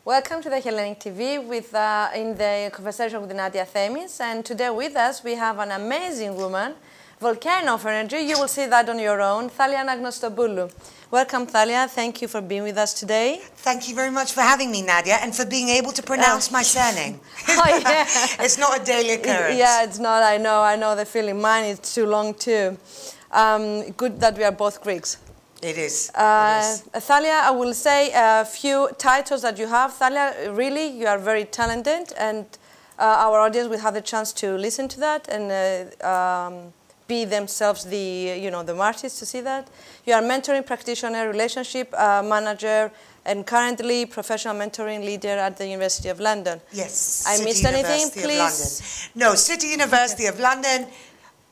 Welcome to the HellenicTV in the conversation with Nadia Themis, and today with us we have an amazing woman, volcano of energy. You will see that on your own, Thalia Anagnostopoulou. Welcome, Thalia. Thank you for being with us today. Thank you very much for having me, Nadia, and for being able to pronounce my surname. Oh, yeah. It's not a daily occurrence. Yeah, it's not. I know the feeling. Mine is too long too. Good that we are both Greeks. It is. Thalia, I will say a few titles that you have. Thalia, really, you are very talented, and our audience will have the chance to listen to that and be themselves the artists to see that. You are mentoring practitioner, relationship manager, and currently professional mentoring leader at the University of London. Yes. I missed anything, please? No, City University of London.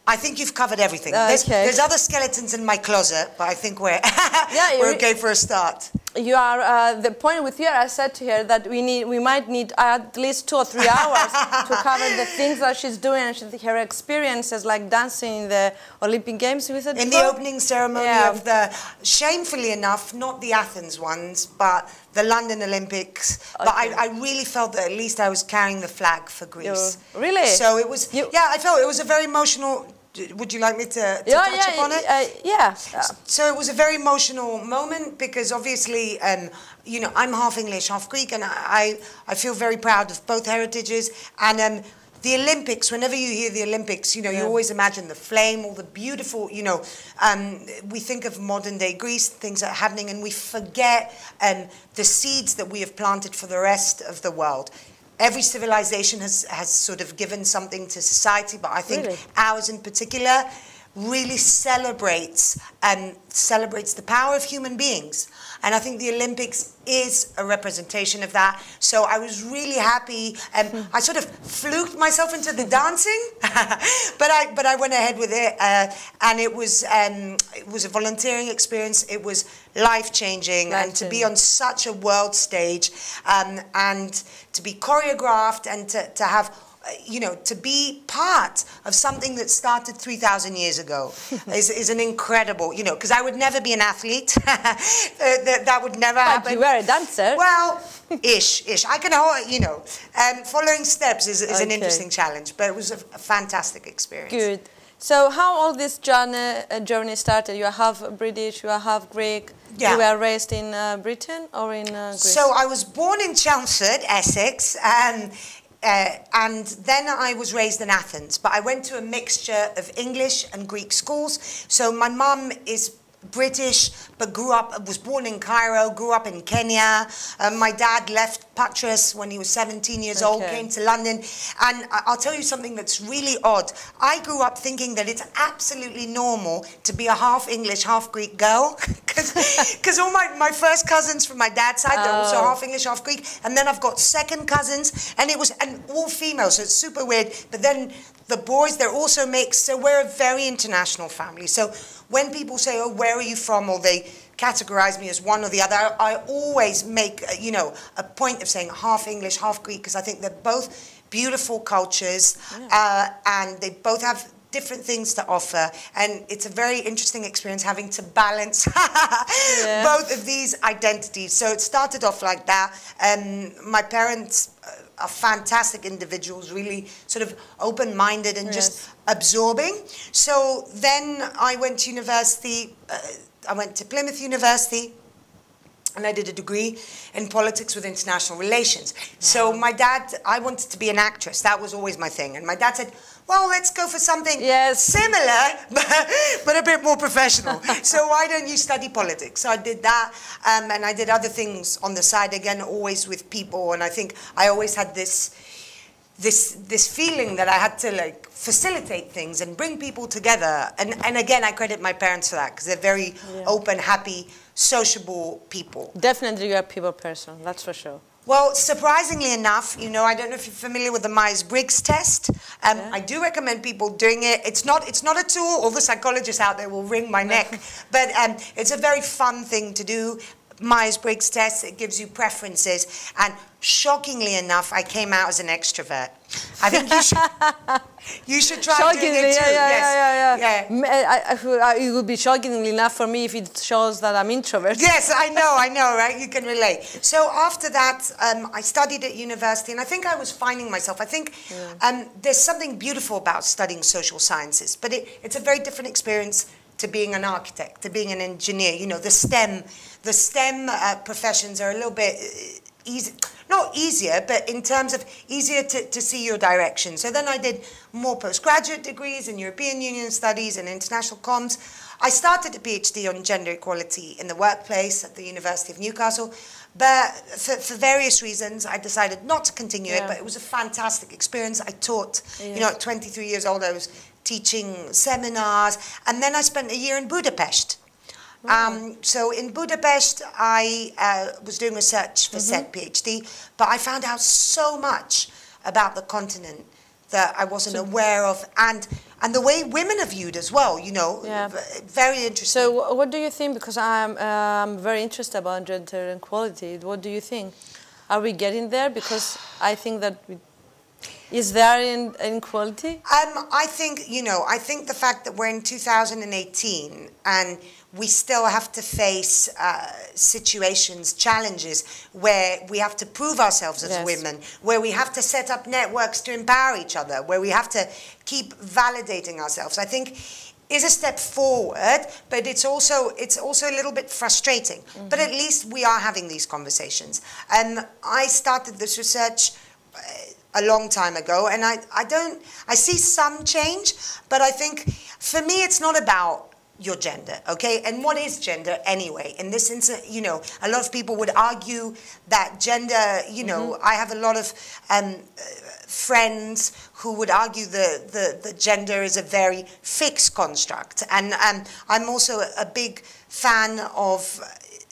I think you've covered everything. There's other skeletons in my closet, but I think we're okay for a start. You are the point with her. I said to her that we might need at least 2 or 3 hours to cover the things that she's doing and her experiences, like dancing in the Olympic Games with it. In the opening ceremony of the, shamefully enough, not the Athens ones, but the London Olympics. Okay. But I really felt that at least I was carrying the flag for Greece. Really? So it was. Yeah, I felt it was a very emotional. Would you like me to touch upon it? Yeah. So it was a very emotional moment because obviously, I'm half English, half Greek, and I feel very proud of both heritages. And the Olympics, whenever you hear the Olympics, you always imagine the flame, all the beautiful, we think of modern day Greece, things that are happening, and we forget the seeds that we have planted for the rest of the world. Every civilization has sort of given something to society, but I think ours in particular really celebrates the power of human beings. And I think the Olympics is a representation of that. So I was really happy. I sort of fluked myself into the dancing, but I went ahead with it. And it was a volunteering experience. It was life-changing. And to be on such a world stage and to be choreographed and to have to be part of something that started 3,000 years ago is an incredible, because I would never be an athlete. that would never happen. But you were a dancer. Well, ish. I can hold, following steps is an interesting challenge, but it was a fantastic experience. Good. So how all this journey started? You are half British, you are half Greek. Yeah. You were raised in Britain or in Greece? So I was born in Chelmsford, Essex, and then I was raised in Athens, but I went to a mixture of English and Greek schools. So my mum is British, but was born in Cairo, grew up in Kenya. My dad left Patras when he was 17 years old, came to London. And I'll tell you something that's really odd. I grew up thinking that it's absolutely normal to be a half English, half Greek girl. Because all my first cousins from my dad's side, they're also half English, half Greek. And then I've got second cousins, and all female, so it's super weird. But then the boys, they're also mixed, so we're a very international family. So when people say, oh, where are you from, or they categorize me as one or the other, I always make, a point of saying half English, half Greek, because I think they're both beautiful cultures, and they both have different things to offer, and it's a very interesting experience having to balance both of these identities. So it started off like that. My parents are fantastic individuals, really sort of open-minded and just absorbing. So then I went to university, I went to Plymouth University, and I did a degree in politics with international relations. So my dad, I wanted to be an actress. That was always my thing. And my dad said, well, let's go for something similar, but a bit more professional. So why don't you study politics? So I did that, and I did other things on the side, again, always with people. And I think I always had this feeling that I had to facilitate things and bring people together. And again, I credit my parents for that, because they're very open, happy, sociable people. Definitely you're a people person, that's for sure. Well, surprisingly enough, I don't know if you're familiar with the Myers-Briggs test. I do recommend people doing it. It's not a tool. All the psychologists out there will wring my neck. But it's a very fun thing to do. Myers-Briggs test. It gives you preferences. And shockingly enough, I came out as an extrovert. I think you should try doing it too. It would be shockingly enough for me if it shows that I'm introvert. Yes, I know, right? You can relate. So after that, I studied at university, and I think I was finding myself. I think there's something beautiful about studying social sciences, but it's a very different experience to being an architect, to being an engineer. You know, the STEM professions are a little bit easy, not easier, but in terms of easier to see your direction. So then I did more postgraduate degrees in European Union Studies and International Comms. I started a PhD on gender equality in the workplace at the University of Newcastle, but for various reasons I decided not to continue it, but it was a fantastic experience. I taught, you know, at 23 years old I was teaching seminars, and then I spent a year in Budapest. So in Budapest, I was doing research for said PhD, but I found out so much about the continent that I wasn't aware of, and the way women are viewed as well, you know, very interesting. So what do you think, because I'm very interested about gender equality, what do you think? Are we getting there? Because I think that is there inequality? I think, you know, I think the fact that we're in 2018 and we still have to face situations, challenges, where we have to prove ourselves as women, where we have to set up networks to empower each other, where we have to keep validating ourselves, I think is a step forward, but it's also a little bit frustrating. But at least we are having these conversations. I started this research a long time ago, and I see some change, but I think for me it's not about your gender, okay? And what is gender anyway? In this instance, you know, a lot of people would argue that gender, you know, I have a lot of friends who would argue the gender is a very fixed construct, and I'm also a big fan of,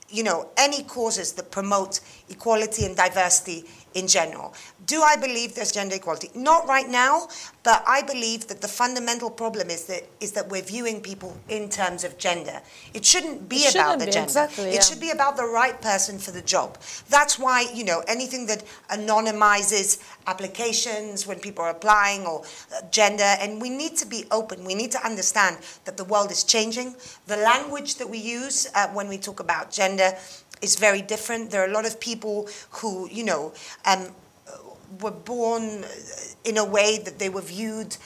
you know, any causes that promote equality and diversity in general. Do I believe there's gender equality? Not right now, but I believe that the fundamental problem is that we're viewing people in terms of gender. It shouldn't be about the gender. Exactly, it should be about the right person for the job. That's why, you know, anything that anonymizes applications when people are applying, or gender, and we need to be open. We need to understand that the world is changing. The language that we use when we talk about gender is very different. There are a lot of people who, you know, were born in a way that they were viewed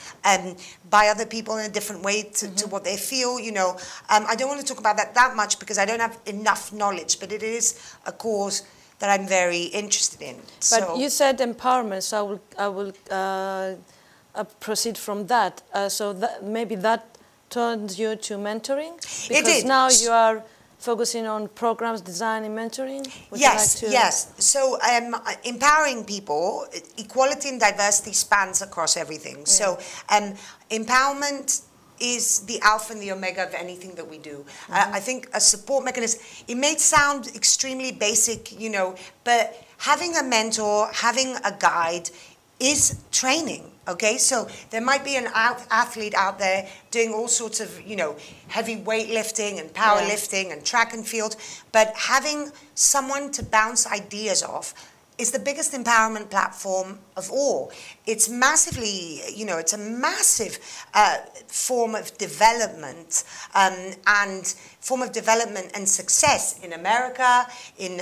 by other people in a different way to what they feel, you know. I don't want to talk about that much because I don't have enough knowledge, but it is a cause that I'm very interested in. But you said empowerment, so I will proceed from that. So maybe that turns you to mentoring? Because now you are focusing on programs, design and mentoring? Yes. So empowering people, equality and diversity spans across everything. So empowerment is the alpha and the omega of anything that we do. I think a support mechanism, it may sound extremely basic, you know, but having a mentor, having a guide is training. Okay, so there might be an athlete out there doing all sorts of, you know, heavy weightlifting and powerlifting and track and field, but having someone to bounce ideas off is the biggest empowerment platform of all. It's massively, you know, it's a massive form of development and success in America, in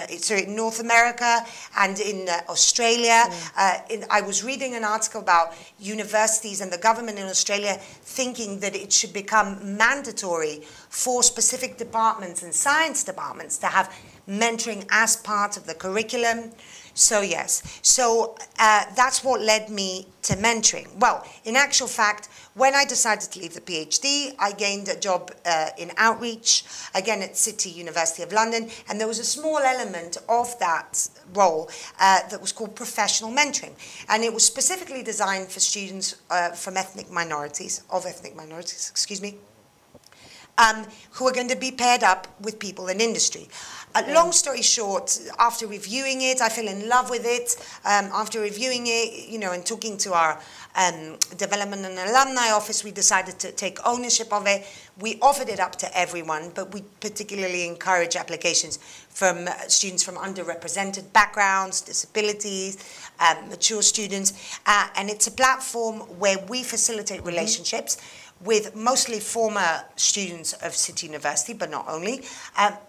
North America, and in Australia. I was reading an article about universities and the government in Australia thinking that it should become mandatory for specific departments and science departments to have mentoring as part of the curriculum. So yes, so that's what led me to mentoring. Well, in actual fact, when I decided to leave the PhD, I gained a job in outreach, again at City University of London, and there was a small element of that role that was called professional mentoring, and it was specifically designed for students from ethnic minorities, excuse me. who are going to be paired up with people in industry. Long story short, after reviewing it, I fell in love with it. After reviewing it, you know, and talking to our development and alumni office, we decided to take ownership of it. We offered it up to everyone, but we particularly encourage applications from students from underrepresented backgrounds, disabilities, mature students. And it's a platform where we facilitate relationships with mostly former students of City University, but not only,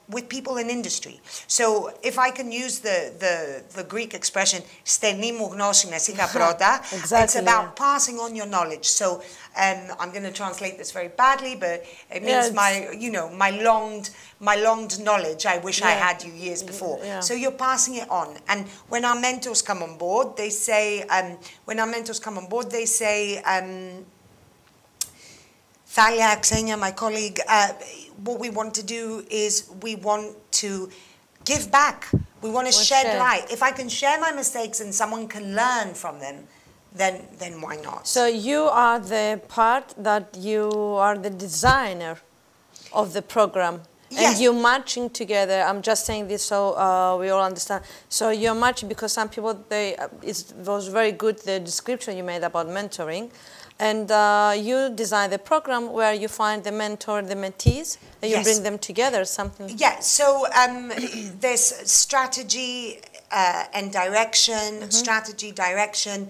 with people in industry. So if I can use the Greek expression, "Στενή γνώση σίκα πρώτα," it's about passing on your knowledge. So I'm going to translate this very badly, but it means my longed knowledge. I wish I had you years before. So you're passing it on. And when our mentors come on board, they say, Thalia, Xenia, my colleague, what we want to do is we want to give back. We want to shed light. If I can share my mistakes and someone can learn from them, then why not? So you are the part that you are the designer of the program. Yes. And you're matching together. I'm just saying this so we all understand. So you're matching because some people, it was very good, the description you made about mentoring. And you design the program where you find the mentor, the mentees, and you bring them together, something. Yeah, so there's strategy and direction, strategy, direction,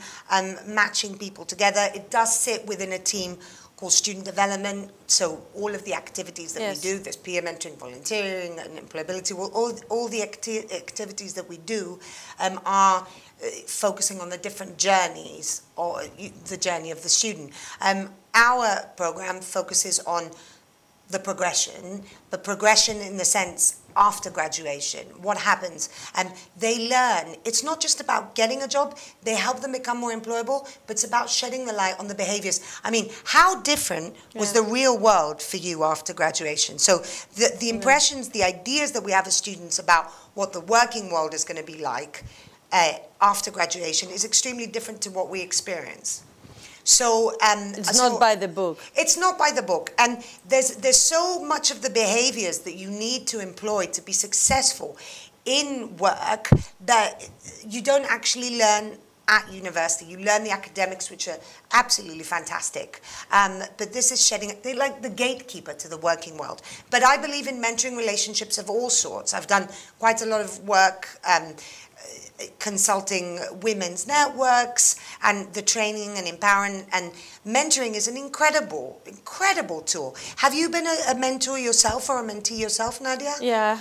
matching people together. It does sit within a team called student development, so all of the activities that we do, there's peer mentoring, volunteering, and employability, all the activities that we do are focusing on the different journeys, or the journey of the student. Our program focuses on the progression in the sense after graduation, what happens. They learn. It's not just about getting a job, they help them become more employable, but it's about shedding the light on the behaviors. I mean, how different was the real world for you after graduation? So the impressions, the ideas that we have as students about what the working world is going to be like after graduation is extremely different to what we experience. So it's not by the book. It's not by the book, and there's so much of the behaviors that you need to employ to be successful in work that you don't actually learn at university. You learn the academics, which are absolutely fantastic, but this is they're like the gatekeeper to the working world. But I believe in mentoring relationships of all sorts. I've done quite a lot of work consulting women's networks and the training and empowering, and mentoring is an incredible tool. Have you been a mentor yourself or a mentee yourself, Nadia? Yeah,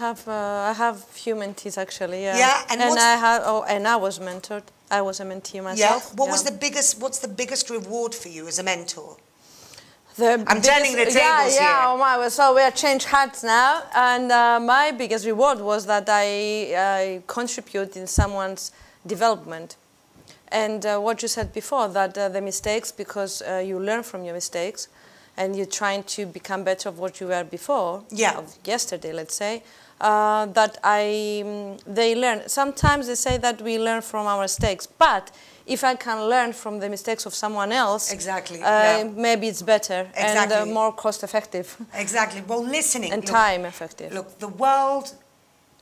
I have few mentees actually. Yeah. Yeah, and I was mentored. I was a mentee myself. Yeah. What's the biggest reward for you as a mentor? I'm turning the tables here. Oh my, so we are changed hats now, and my biggest reward was that I contribute in someone's development. And what you said before, that the mistakes, because you learn from your mistakes, and you're trying to become better of what you were before, of yesterday, let's say, that they learn. Sometimes they say that we learn from our mistakes, but if I can learn from the mistakes of someone else, maybe it's better and more cost-effective. Exactly. Well, listening. And time-effective. Look, the world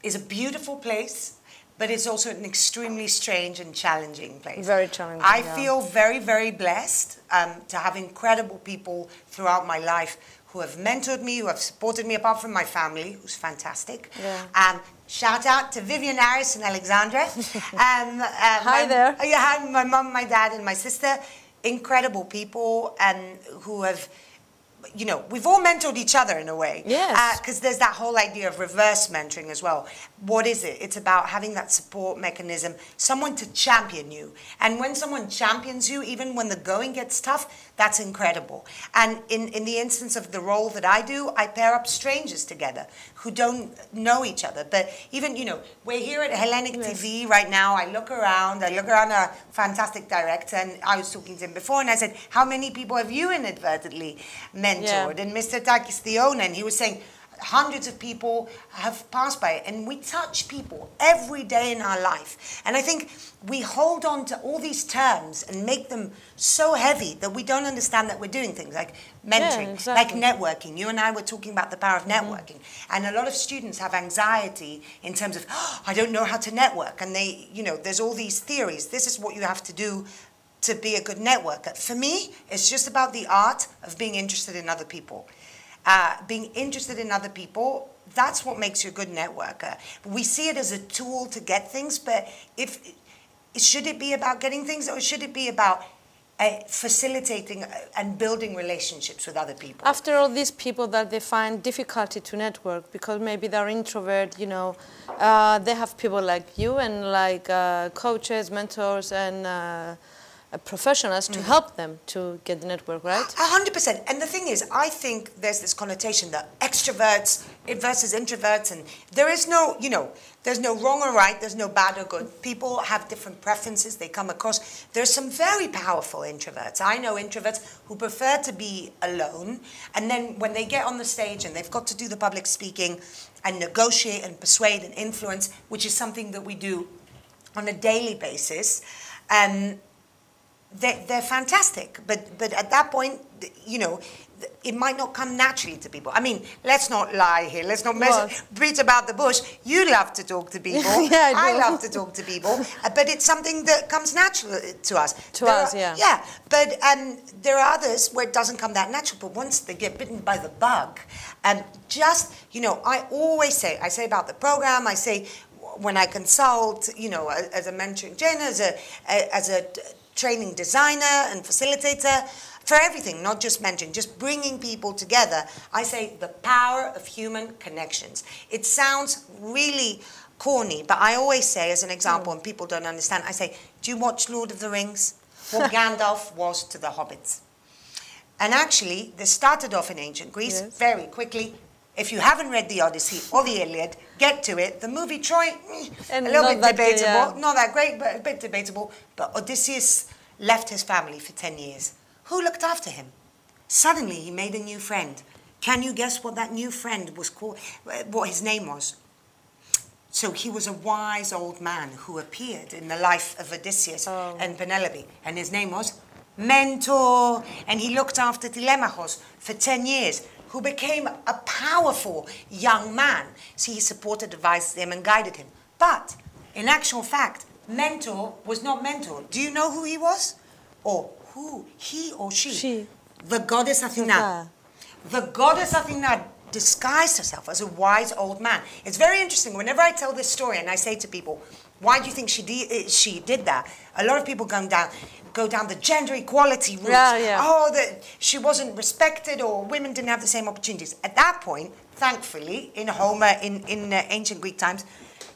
is a beautiful place, but it's also an extremely strange and challenging place. Very challenging, I feel very, very blessed to have incredible people throughout my life who have mentored me, who have supported me, apart from my family, who's fantastic. Yeah. Shout out to Vivian Harris and Alexandra. Hi there. Yeah, my mum, my dad, and my sister. Incredible people who have, you know, we've all mentored each other in a way. Yes. Because there's that whole idea of reverse mentoring as well. What is it? It's about having that support mechanism, someone to champion you. And when someone champions you, even when the going gets tough, that's incredible. And in the instance of the role that I do, I pair up strangers together who don't know each other. But even, you know, we're here at HellenicTV right now. I look around our fantastic director, and I was talking to him before, and I said, how many people have you inadvertently mentored? And Mr. Takis, the owner, and he was saying, hundreds of people have passed by it, and we touch people every day in our life. And I think we hold on to all these terms and make them so heavy that we don't understand that we're doing things like mentoring, like networking. You and I were talking about the power of networking. And a lot of students have anxiety in terms of, oh, I don't know how to network. And they, you know, there's all these theories. This is what you have to do to be a good networker. For me, it's just about the art of being interested in other people. Being interested in other people, that's what makes you a good networker. We see it as a tool to get things, but should it be about getting things, or should it be about facilitating and building relationships with other people? After all, these people that they find difficulty to network because maybe they're introvert, you know, they have people like you and like coaches, mentors, and professionals to help them to get the network, right? 100%. And the thing is, I think there's this connotation that extroverts versus introverts, and there is no, you know, there's no wrong or right, there's no bad or good. People have different preferences they come across. There's some very powerful introverts. I know introverts who prefer to be alone, and then when they get on the stage and they've got to do the public speaking and negotiate and persuade and influence, which is something that we do on a daily basis, they're fantastic, but at that point, you know, it might not come naturally to people. I mean, let's not lie here. Let's not preach about the bush. You love to talk to people. Yeah, I love to talk to people, but it's something that comes natural to us. Yeah. Yeah, but there are others where it doesn't come that natural. But once they get bitten by the bug, just, you know, I always say, about the program, I say when I consult, you know, as a mentoring trainer, as a training designer and facilitator, for everything, not just mentoring, just bringing people together. I say the power of human connections. It sounds really corny, but I always say, as an example, and people don't understand, I say, do you watch Lord of the Rings? What Gandalf was to the hobbits. And actually, this started off in ancient Greece, very quickly. If you haven't read the Odyssey or the Iliad, get to it. The movie Troy, a little bit debatable. Not that great, but a bit debatable. But Odysseus left his family for 10 years. Who looked after him? Suddenly, he made a new friend. Can you guess what that new friend was called, what his name was? So he was a wise old man who appeared in the life of Odysseus and Penelope. And his name was Mentor. And he looked after Telemachus for 10 years. Who became a powerful young man. So he supported, advised him, and guided him. But, in actual fact, Mentor was not Mentor. Do you know who he was? Or who? He or she? She. The goddess Athena. The goddess Athena disguised herself as a wise old man. It's very interesting. Whenever I tell this story and I say to people, why do you think she did that? A lot of people go down the gender equality route. Oh, that she wasn't respected, or women didn't have the same opportunities. At that point, thankfully, in Homer, in ancient Greek times,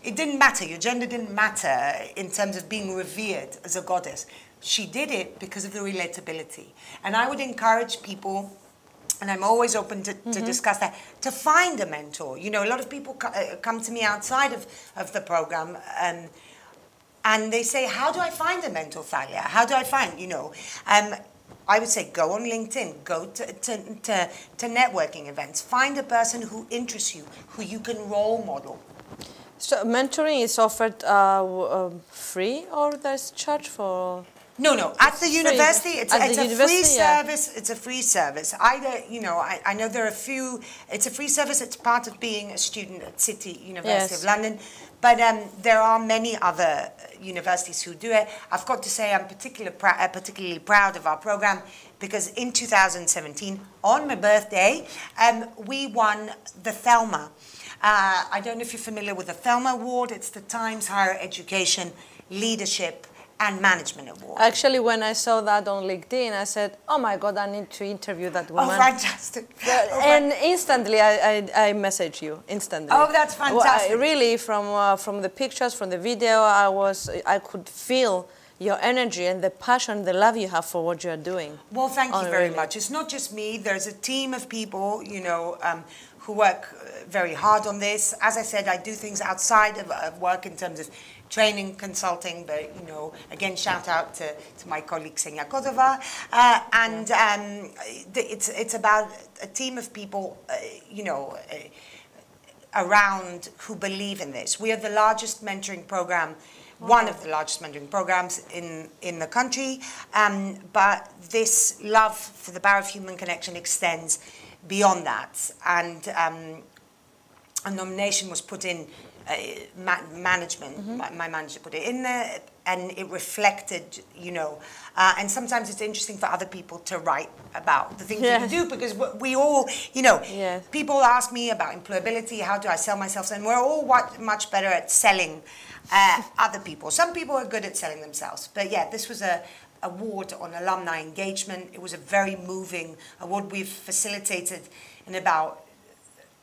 it didn't matter. Your gender didn't matter in terms of being revered as a goddess. She did it because of the relatability. And I would encourage people, and I'm always open to discuss that, to find a mentor. You know, a lot of people come to me outside of the program, and they say, how do I find a mentor, Thalia? How do I find, you know? I would say go on LinkedIn, go to networking events, find a person who interests you, who you can role model. So mentoring is offered free, or there's charge for? No. At the university, it's a free service. It's a free service. Either, you know, I know there are a few. It's a free service. It's part of being a student at City University of London. But there are many other universities who do it. I've got to say I'm particularly proud of our program, because in 2017, on my birthday, we won the Thelma. I don't know if you're familiar with the Thelma Award. It's the Times Higher Education Leadership and Management Award. Actually, when I saw that on LinkedIn, I said, oh my God, I need to interview that woman. Oh, fantastic. And instantly, I messaged you, instantly. Oh, that's fantastic. Well, really, from the pictures, from the video, I could feel your energy and the passion, the love you have for what you're doing. Well, thank you very much. It's not just me. There's a team of people, you know, who work very hard on this. As I said, I do things outside of work in terms of training, consulting, but, you know, again, shout out to my colleague Xenia Cordova. It's about a team of people, you know, around who believe in this. We are the largest mentoring program, one of the largest mentoring programs in the country, but this love for the power of human connection extends beyond that. And a nomination was put in, management, my manager put it in there, and it reflected, you know, and sometimes it's interesting for other people to write about the things that you do, because we all, you know, people ask me about employability, how do I sell myself, and we're all much better at selling other people. Some people are good at selling themselves, but yeah, this was a award on alumni engagement. It was a very moving award. We've facilitated in about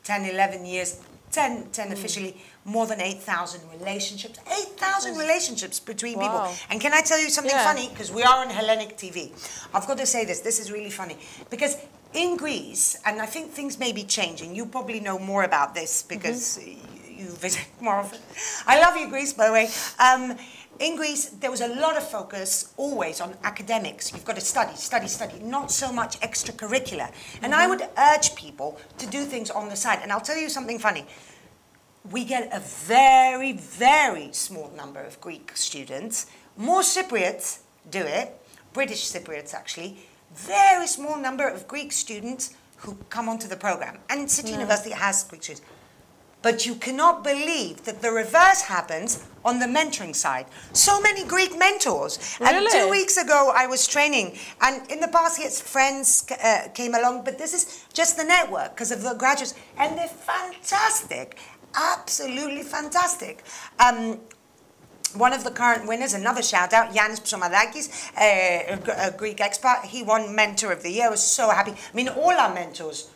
10, 11 years, 10 officially, more than 8,000 relationships. 8,000 relationships between people. And can I tell you something funny? Because we are on HellenicTV. I've got to say this is really funny. Because in Greece, and I think things may be changing, you probably know more about this because you visit more often. I love you, Greece, by the way. In Greece, there was a lot of focus always on academics. You've got to study, study, study, not so much extracurricular. And I would urge people to do things on the side. And I'll tell you something funny. We get a very, very small number of Greek students. More Cypriots do it, British Cypriots actually. Very small number of Greek students who come onto the program. And City University has Greek students. But you cannot believe that the reverse happens on the mentoring side. So many Greek mentors. Really? And 2 weeks ago, I was training. And in the past, yes, friends came along. But this is just the network because of the graduates. And they're fantastic. Absolutely fantastic. One of the current winners, another shout out, Yannis Psomadakis, a Greek expert. He won Mentor of the Year. I was so happy. I mean, all our mentors,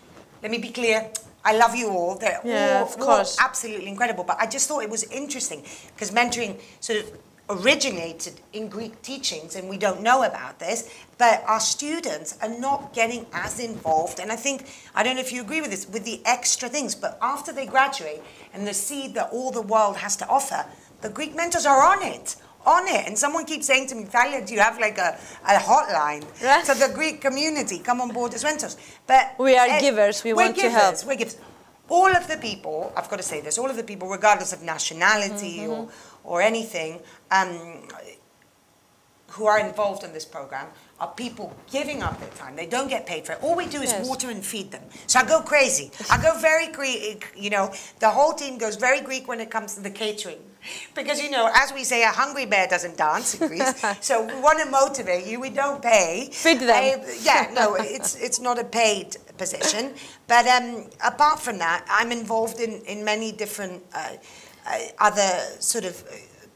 let me be clear, I love you all. They're all absolutely incredible. But I just thought it was interesting because mentoring sort of originated in Greek teachings, and we don't know about this, but our students are not getting as involved. And I think, I don't know if you agree with this, with the extra things, but after they graduate and they see that all the world has to offer, the Greek mentors are on it. And someone keeps saying to me, Thalia, do you have like a hotline to the Greek community? Come on board as mentors. But we are givers. We want to help. We're givers. All of the people, I've got to say this, all of the people, regardless of nationality or anything, who are involved in this program, are people giving up their time. They don't get paid for it. All we do is water and feed them. So I go crazy. I go very Greek, you know, the whole team goes very Greek when it comes to the catering. Because, you know, as we say, a hungry bear doesn't dance in Greece. So we want to motivate you. We don't pay. Feed them. It's not a paid position. But apart from that, I'm involved in many different other sort of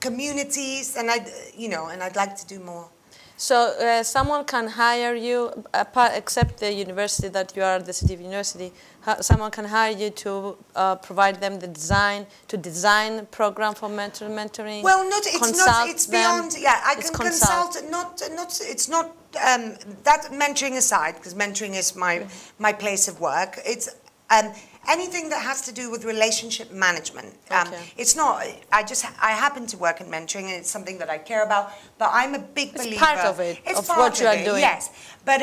communities, and I'd like to do more. So someone can hire you, except the university that you are, the City University, someone can hire you to provide them the design, to design a program for mentoring. Well, it's beyond, I can consult, it's not, that mentoring aside, because mentoring is my place of work, it's anything that has to do with relationship management. It's not, I happen to work in mentoring, and it's something that I care about, but I'm a big believer. It's part of it, of what you are doing. Yes, but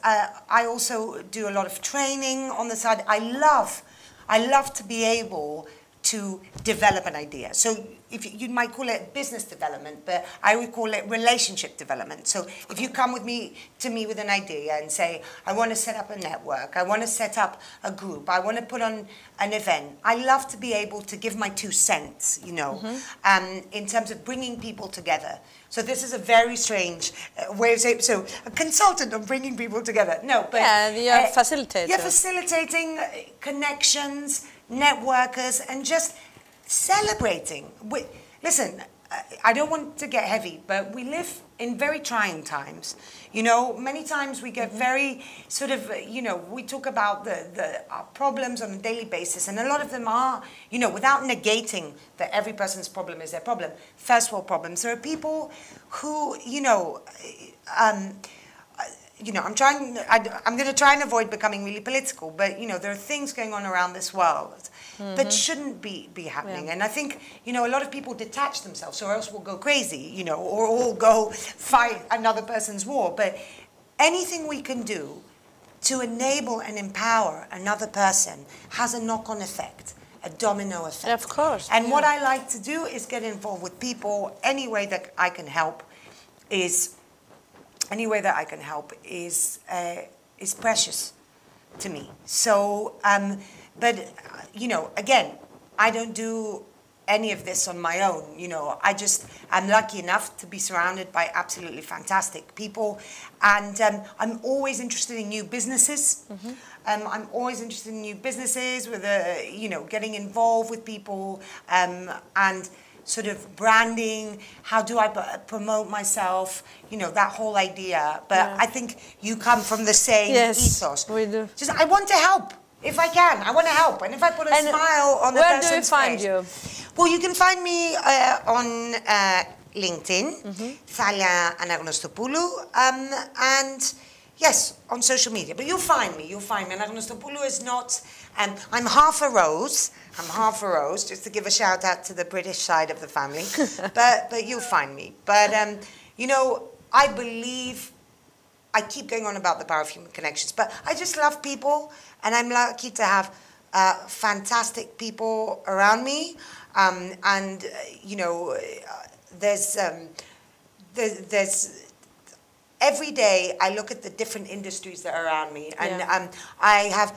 I also do a lot of training on the side. I love to be able to develop an idea. So you might call it business development, but I would call it relationship development. So if you come to me with an idea and say, I want to set up a network, I want to set up a group, I want to put on an event, I love to be able to give my 2 cents, you know, in terms of bringing people together. So this is a very strange way of saying, so a consultant on bringing people together. No, but you're a facilitator. You're facilitating connections, networkers, and just celebrating. Listen, I don't want to get heavy, but we live in very trying times. You know, many times we get very sort of, you know, we talk about our problems on a daily basis, and a lot of them are, you know, without negating that every person's problem is their problem, first world problems. There are people who, you know, I'm going to try and avoid becoming really political, but, you know, there are things going on around this world that shouldn't be happening. And I think, you know, a lot of people detach themselves, or else we'll go crazy, you know, or all go fight another person's war. But anything we can do to enable and empower another person has a knock-on effect. a domino effect. Of course. And what I like to do is get involved with people. Any way that I can help is precious to me. So, but you know, again, I don't do any of this on my own. You know, I'm lucky enough to be surrounded by absolutely fantastic people, and I'm always interested in new businesses. I'm always interested in new businesses with you know, getting involved with people, and sort of branding. How do I promote myself? You know, that whole idea. But I think you come from the same ethos. We do. Just, I want to help. If I can, I want to help. And if I put a smile on the person's face. Where do we find you? Well, you can find me on LinkedIn, Thalia Anagnostopoulou, and yes, on social media. But you'll find me. You'll find me. Anagnostopoulou is not. I'm half a rose. I'm half a rose, just to give a shout out to the British side of the family. but you'll find me. But you know, I believe. I keep going on about the power of human connections, but I just love people, and I'm lucky to have fantastic people around me. And you know, there's every day I look at the different industries that are around me, and I have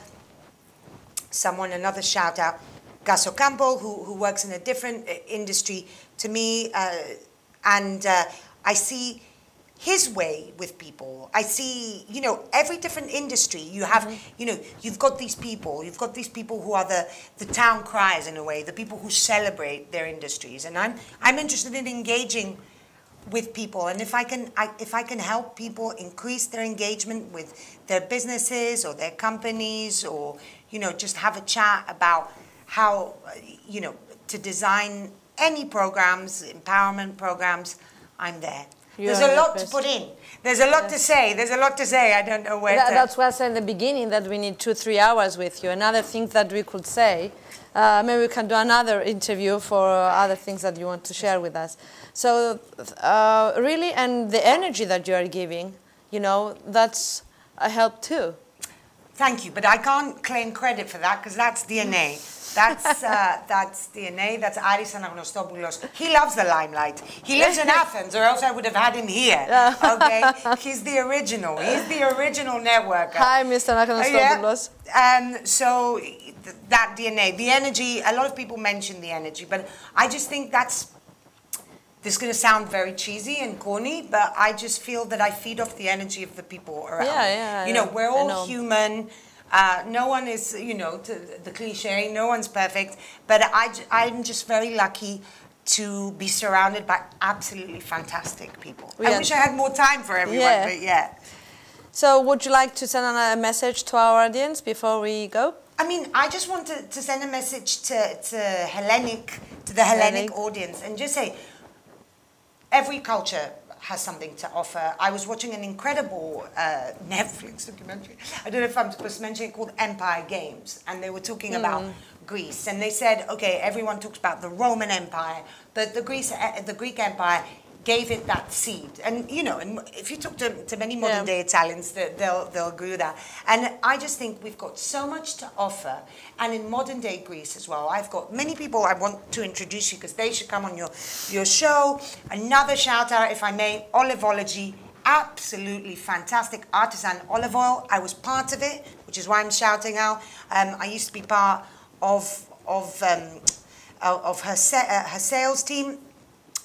another shout out, Gasso Campo, who works in a different industry to me, and I see his way with people. I see, you know, every different industry you have, you know, you've got these people who are the town criers in a way, the people who celebrate their industries. And I'm interested in engaging with people. And if I can help people increase their engagement with their businesses or their companies, or, you know, just have a chat about how, you know, to design any programs, empowerment programs, I'm there. There's a lot to put in. There's a lot to say. There's a lot to say. I don't know where to... That's why I said in the beginning that we need 2-3 hours with you. Another thing that we could say, maybe we can do another interview for other things that you want to share with us. So really, and the energy that you are giving, you know, that's a help too. Thank you, but I can't claim credit for that because that's DNA. That's DNA. That's Aris Anagnostopoulos. He loves the limelight. He lives in Athens, or else I would have had him here. Okay, he's the original. He's the original networker. Hi, Mr. Anagnostopoulos. So that DNA, the energy. A lot of people mention the energy, but I just think that's. This is going to sound very cheesy and corny, but I just feel that I feed off the energy of the people around. Yeah. You know, we're all human. No one is, you know, the cliche, no one's perfect, but I'm just very lucky to be surrounded by absolutely fantastic people. I wish I had more time for everyone, but yeah. So would you like to send a message to our audience before we go? I mean, I just want to send a message to the Hellenic audience, and just say, every culture has something to offer. I was watching an incredible Netflix documentary, I don't know if I'm supposed to mention it, called Empire Games, and they were talking about Greece, and they said, okay, everyone talks about the Roman Empire, but the Greek Empire gave it that seed. And, you know, and if you talk to many modern day Italians, they'll agree with that. And I just think we've got so much to offer. And in modern day Greece as well, I've got many people I want to introduce you because they should come on your show. Another shout out, if I may, Olivology, absolutely fantastic artisan olive oil. I was part of it, which is why I'm shouting out. I used to be part of her sales team.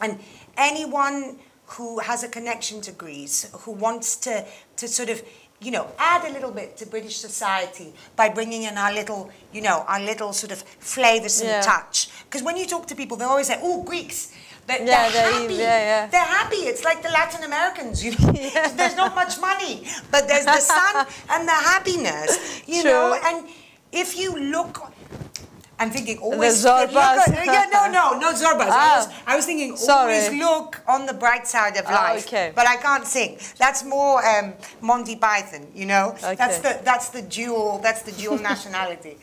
And anyone who has a connection to Greece, who wants to sort of, you know, add a little bit to British society by bringing in our little, you know, our little sort of flavours and touch. Because when you talk to people, they always say, oh, Greeks. They're happy. They're happy. It's like the Latin Americans, you know. There's not much money, but there's the sun and the happiness, you know. And if you look... I'm thinking always the Zorbas. No Zorbas. I was thinking always look on the bright side of life. But I can't sing. That's more Monty Python, you know. That's the dual nationality.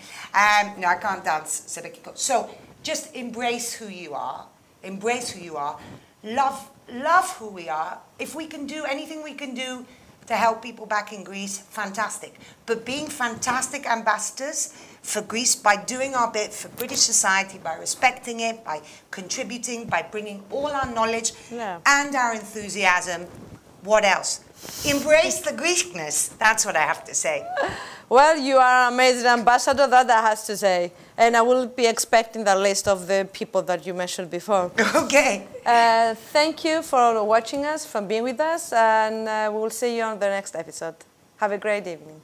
No, I can't dance. So just embrace who you are. Embrace who you are. Love who we are. If we can do anything we can do to help people back in Greece, fantastic. But being fantastic ambassadors for Greece by doing our bit for British society, by respecting it, by contributing, by bringing all our knowledge and our enthusiasm. What else? Embrace the Greekness. That's what I have to say. Well, you are an amazing ambassador, that I have to say. And I will be expecting the list of the people that you mentioned before. Okay. Thank you for watching us, for being with us, and we will see you on the next episode. Have a great evening.